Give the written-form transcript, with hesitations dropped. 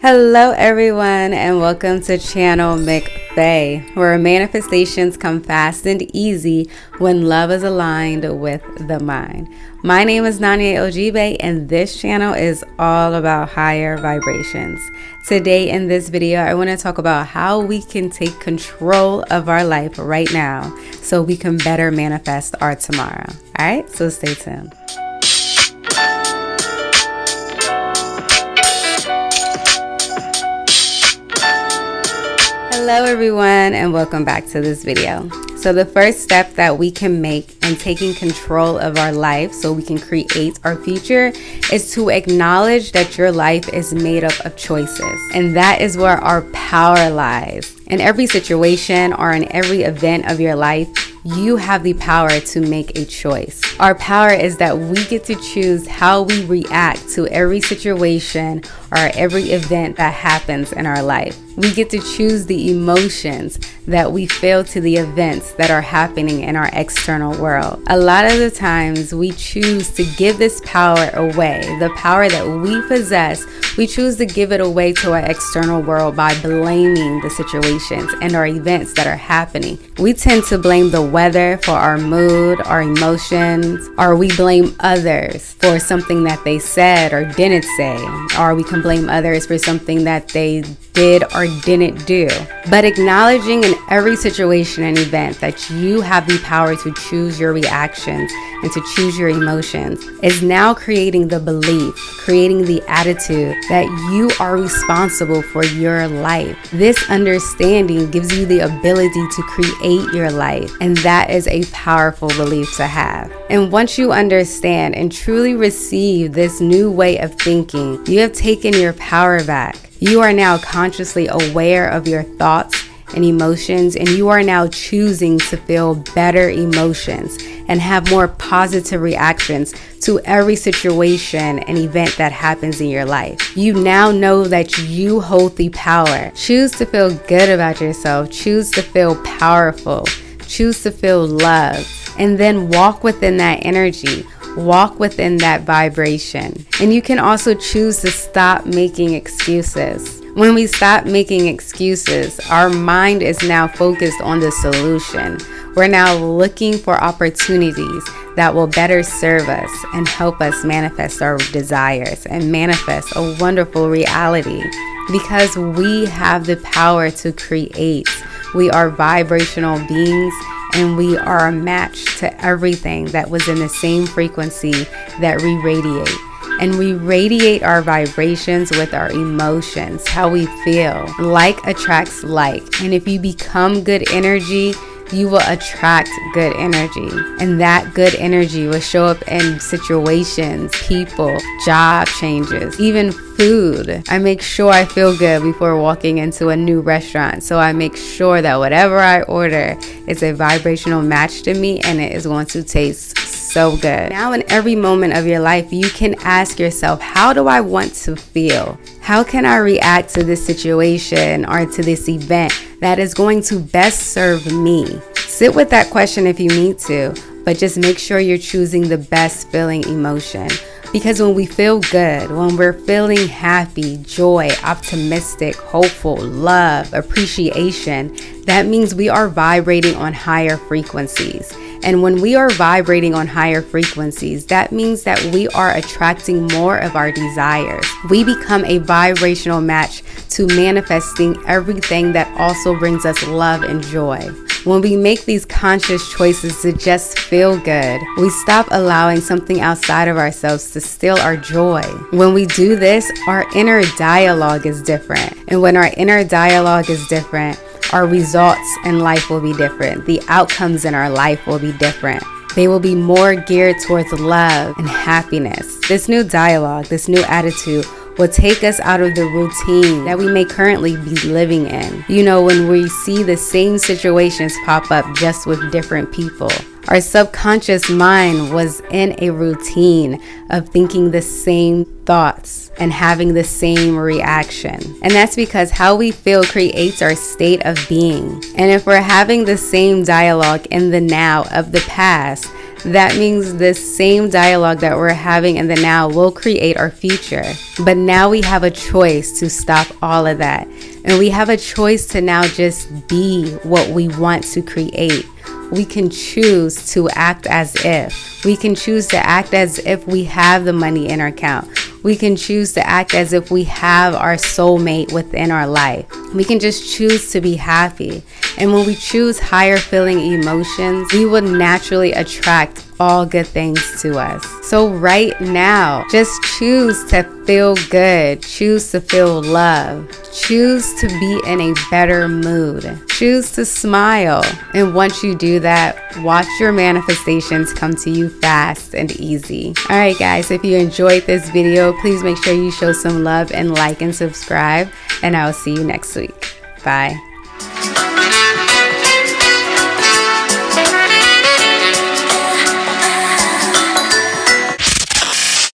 Hello everyone and welcome to channel M.c.F.a.e, where manifestations come fast and easy when love is aligned with the mind. My name is Nanya Ojibe and this channel is all about higher vibrations. Today in this video I want to talk about how we can take control of our life right now so we can better manifest our tomorrow. Alright, so stay tuned. Hello everyone and welcome back to this video. So the first step that we can make in taking control of our life so we can create our future is to acknowledge that your life is made up of choices. And that is where our power lies. In every situation or in every event of your life, you have the power to make a choice. Our power is that we get to choose how we react to every situation or every event that happens in our life. We get to choose the emotions that we feel to the events that are happening in our external world. A lot of the times we choose to give this power away. The power that we possess, we choose to give it away to our external world by blaming the situations and our events that are happening. We tend to blame the weather for our mood, our emotions, or we blame others for something that they said or didn't say, or we can blame others for something that they did or didn't do. But acknowledging in every situation and event that you have the power to choose your reactions and to choose your emotions is now creating the belief, creating the attitude that you are responsible for your life. This understanding gives you the ability to create your life, and that is a powerful belief to have. And once you understand and truly receive this new way of thinking, you have taken your power back. You are now consciously aware of your thoughts and emotions, and you are now choosing to feel better emotions and have more positive reactions to every situation and event that happens in your life. You now know that you hold the power. Choose to feel good about yourself. Choose to feel powerful. Choose to feel loved. And then walk within that energy. Walk within that vibration. And you can also choose to stop making excuses. When we stop making excuses, our mind is now focused on the solution. We're now looking for opportunities that will better serve us and help us manifest our desires and manifest a wonderful reality, because we have the power to create. We are vibrational beings, and we are a match to everything that was in the same frequency that we radiate. And we radiate our vibrations with our emotions, how we feel. Like attracts like. And if you become good energy, you will attract good energy. And that good energy will show up in situations, people, job changes, even food. I make sure I feel good before walking into a new restaurant. So I make sure that whatever I order is a vibrational match to me and it is going to taste so good. Now in every moment of your life, you can ask yourself, how do I want to feel? How can I react to this situation or to this event that is going to best serve me? Sit with that question if you need to, but just make sure you're choosing the best feeling emotion. Because when we feel good, when we're feeling happy, joy, optimistic, hopeful, love, appreciation, that means we are vibrating on higher frequencies. And when we are vibrating on higher frequencies, that means that we are attracting more of our desires. We become a vibrational match to manifesting everything that also brings us love and joy. When we make these conscious choices to just feel good, we stop allowing something outside of ourselves to steal our joy. When we do this, our inner dialogue is different. And when our inner dialogue is different, our results in life will be different. The outcomes in our life will be different. They will be more geared towards love and happiness. This new dialogue, this new attitude will take us out of the routine that we may currently be living in. You know, when we see the same situations pop up just with different people. Our subconscious mind was in a routine of thinking the same thoughts and having the same reaction. And that's because how we feel creates our state of being. And if we're having the same dialogue in the now of the past, that means this same dialogue that we're having in the now will create our future. But now we have a choice to stop all of that. And we have a choice to now just be what we want to create. We can choose to act as if. We can choose to act as if we have the money in our account. We can choose to act as if we have our soulmate within our life. We can just choose to be happy. And when we choose higher feeling emotions, we will naturally attract all good things to us. So right now, just choose to feel good. Choose to feel love. Choose to be in a better mood. Choose to smile. And once you do that, watch your manifestations come to you fast and easy. All right, guys, if you enjoyed this video, please make sure you show some love and like and subscribe. And I will see you next week. Bye.